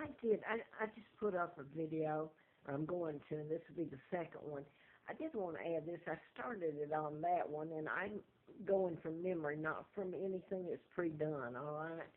I did. I just put up a video. I'm going to, and this will be the second one. I did want to add this. I started it on that one, and I'm going from memory, not from anything that's pre-done, all right?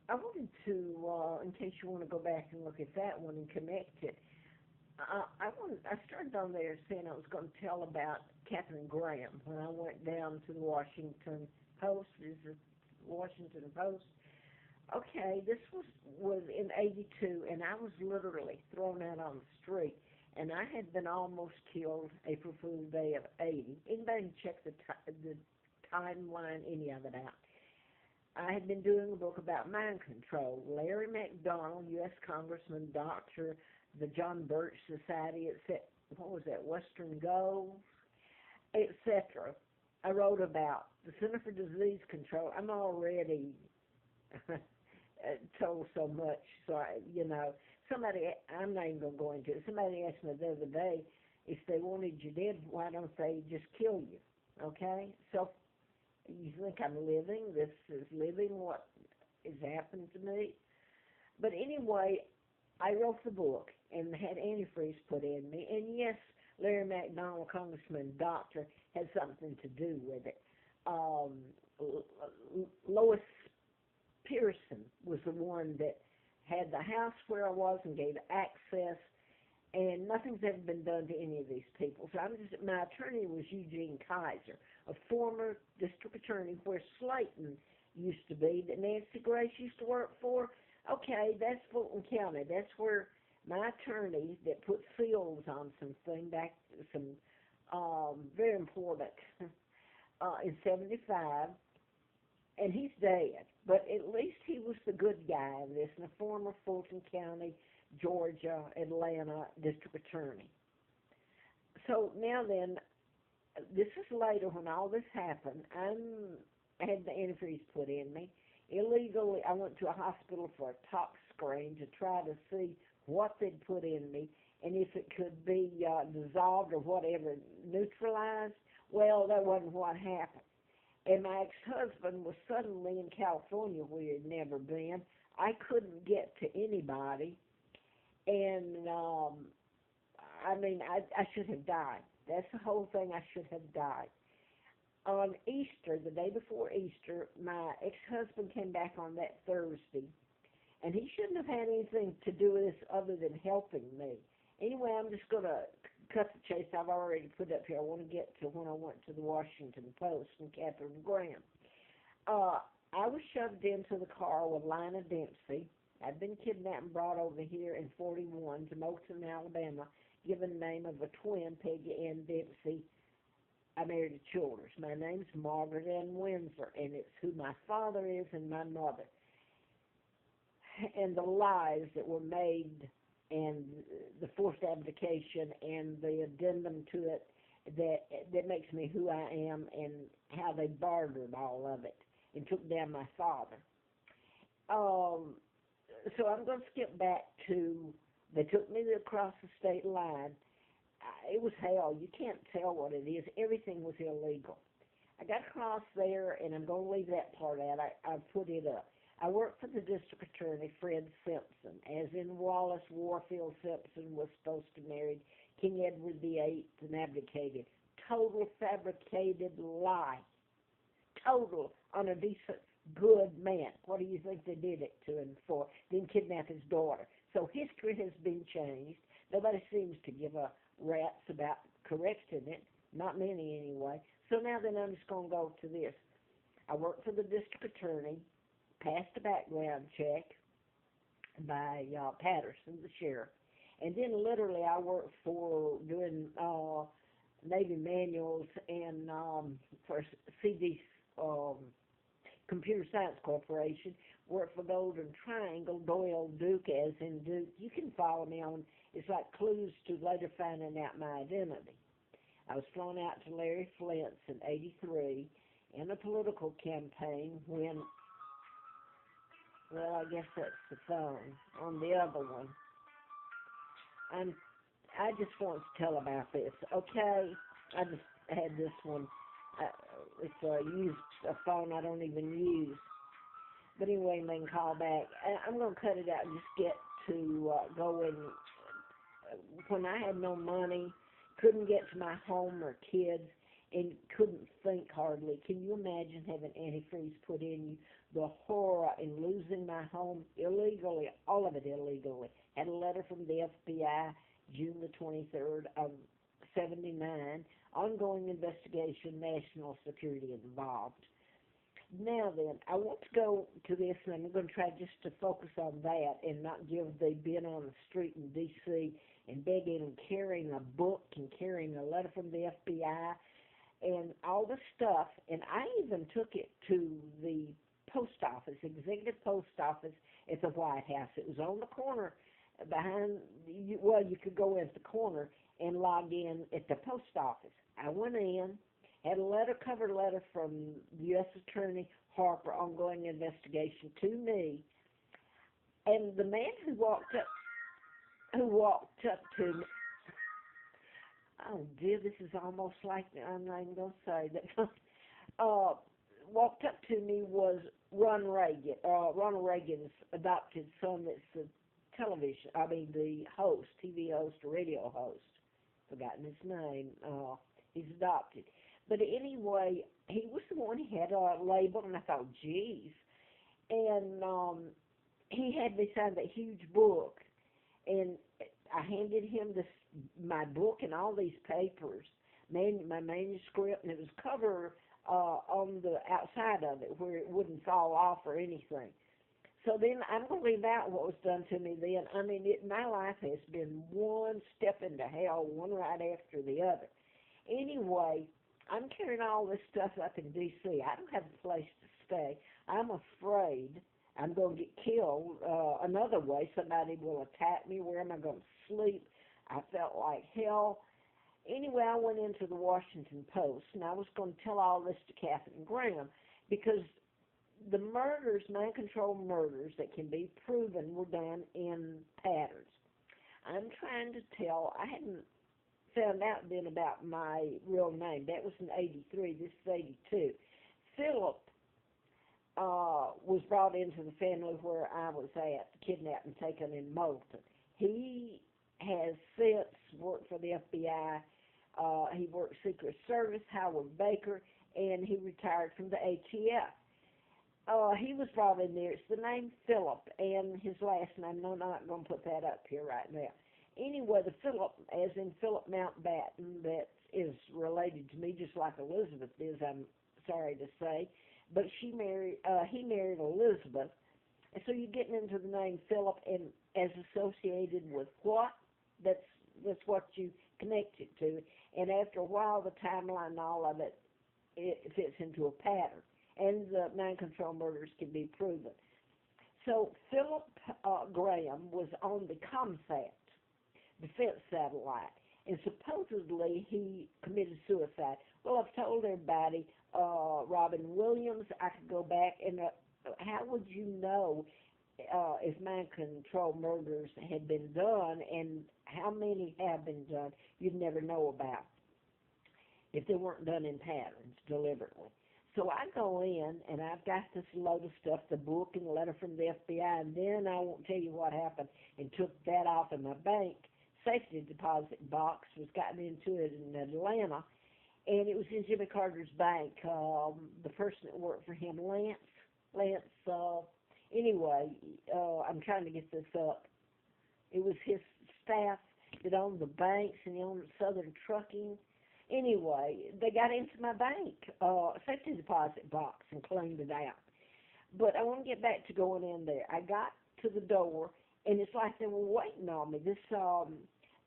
I wanted to, in case you want to go back and look at that one and connect it, I started on there saying I was going to tell about Catherine Graham when I went down to the Washington Post. Is it Washington Post? Okay, this was in '82, and I was literally thrown out on the street, and I had been almost killed April Fool's Day of '80. Anybody can check the timeline, any of it out. I had been doing a book about mind control. Larry McDonald, U.S. Congressman, doctor, the John Birch Society, what was that, Western Goals, etc. I wrote about the Center for Disease Control. I'm already told so much, so somebody, I'm not even going to go into it. Somebody asked me the other day, if they wanted you dead, why don't they just kill you, okay? So you think I'm living, this is living what is happening to me. But anyway, I wrote the book and had antifreeze put in me. And yes, Larry McDonald, Congressman, doctor, had something to do with it. Lois Pearson was the one that had the house where I was and gave access, and nothing's ever been done to any of these people. So my attorney was Eugene Kaiser, a former district attorney where Slayton used to be, that Nancy Grace used to work for. Okay, that's Fulton County. That's where my attorney that put seals on something back, very important, in '75, and he's dead. But at least he was the good guy in this, and a former Fulton County, Georgia, Atlanta district attorney. So now then, this is later when all this happened. I had the antifreeze put in me. Illegally, I went to a hospital for a tox screen to try to see what they'd put in me and if it could be dissolved or whatever, neutralized. Well, that wasn't what happened. And my ex-husband was suddenly in California where he had never been. I couldn't get to anybody. And, I should have died. That's the whole thing. I should have died. On Easter, the day before Easter, my ex-husband came back on that Thursday, and he shouldn't have had anything to do with this other than helping me. Anyway, I'm just going to cut the chase. I've already put up here. I want to get to when I went to the Washington Post and Catherine Graham. I was shoved into the car with Lina Dempsey. I'd been kidnapped and brought over here in '41 to Moulton, Alabama, given the name of a twin, Peggy Ann Dempsey. I married a Childers. My name's Margaret Ann Windsor, and it's who my father is and my mother. And the lies that were made and the forced abdication and the addendum to it that makes me who I am, and how they bartered all of it and took down my father. So I'm going to skip back to, they took me across the state line. It was hell. You can't tell what it is. Everything was illegal. I got across there, and I'm going to leave that part out. I put it up. I worked for the district attorney, Fred Simpson, as in Wallace Warfield Simpson was supposed to marry King Edward VIII and abdicated. Total fabricated lie. Total on a decent, good man. What do you think they did it to him for? Then kidnap his daughter. So history has been changed. Nobody seems to give a rat's about correcting it. Not many anyway. So now then I'm just going to go to this. I worked for the district attorney, passed a background check by Patterson, the sheriff. And then literally I worked for doing Navy manuals and for CD Computer Science Corporation, worked for Golden Triangle, Doyle Duke as in Duke. You can follow me on, it's like clues to later finding out my identity. I was flown out to Larry Flint's in '83 in a political campaign when, well, I guess that's the phone on the other one. I just want to tell about this, okay? I just had this one. It's a phone I don't even use. But anyway, they can call back. I'm going to cut it out and just get to go and, when I had no money, couldn't get to my home or kids, and couldn't think hardly. Can you imagine having antifreeze put in you? The horror in losing my home illegally, all of it illegally. Had a letter from the FBI, June the 23rd of 79, ongoing investigation, national security involved. Now then, I want to go to this, and I'm going to try just to focus on that and not give the being on the street in D.C. and begging and carrying a book and carrying a letter from the FBI and all this stuff. And I even took it to the post office, executive post office at the White House. It was on the corner behind, well, you could go in the corner and log in at the post office. I went in, had a letter, cover letter from U.S. Attorney Harper, ongoing investigation, to me. And the man who walked up to me, oh dear, this is almost like, I'm not even going to say that, walked up to me was Ronald Reagan's adopted son that's the the host, TV host, radio host. Forgotten his name. He's adopted. But anyway, he was the one who had a label, and I thought, geez. And he had me sign that huge book, and I handed him my book and all these papers, my manuscript, and it was covered on the outside of it where it wouldn't fall off or anything. So then I'm going to leave out what was done to me then. I mean, my life has been one step into hell, one right after the other. Anyway, I'm carrying all this stuff up in D.C. I don't have a place to stay. I'm afraid I'm going to get killed another way. Somebody will attack me. Where am I going to sleep? I felt like hell. Anyway, I went into the Washington Post, and I was going to tell all this to Catherine Graham, because the murders, mind control murders that can be proven, were done in patterns. I'm trying to tell, I hadn't found out then about my real name. That was in 83. This is 82. Philip was brought into the family where I was at, kidnapped and taken in Moulton. He has since worked for the FBI. He worked Secret Service, Howard Baker, and he retired from the ATF. He was brought in there. It's the name Philip and his last name. No, I'm not going to put that up here right now. Anyway, the Philip, as in Philip Mountbatten, that is related to me, just like Elizabeth is, I'm sorry to say. But he married Elizabeth. And so you're getting into the name Philip, and as associated with what? That's what you connect it to. And after a while, the timeline and all of it fits into a pattern. And the mind control murders can be proven. So Philip Graham was on the Comsat defense satellite, and supposedly he committed suicide. Well, I've told everybody, Robin Williams, I could go back, and how would you know if mind control murders had been done, and how many have been done you'd never know about if they weren't done in patterns deliberately. So I go in, and I've got this load of stuff, the book and the letter from the FBI, and then I won't tell you what happened, and took that off in my bank safety deposit box, was gotten into it in Atlanta, and it was in Jimmy Carter's bank. The person that worked for him, Lance, anyway, I'm trying to get this up. It was his staff that owned the banks, and he owned Southern Trucking. Anyway, they got into my bank safety deposit box and cleaned it out. But I want to get back to going in there. I got to the door, and it's like they were waiting on me. This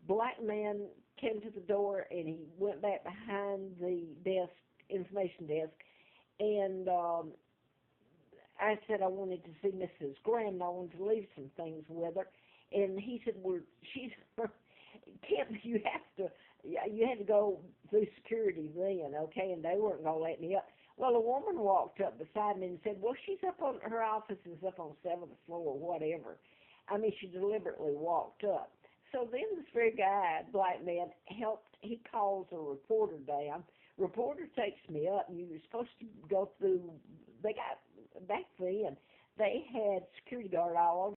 black man came to the door, and he went back behind the desk, information desk, and I said I wanted to see Mrs. Graham, and I wanted to leave some things with her. And he said, well, she's, Kim, you had to go through security then, okay, and they weren't going to let me up. Well, a woman walked up beside me and said, well, she's up on, her office is up on 7th floor or whatever. I mean, she deliberately walked up. So then this very guy, black man, he calls a reporter down. Reporter takes me up, and you were supposed to go through, they got, back then, They had security guard all over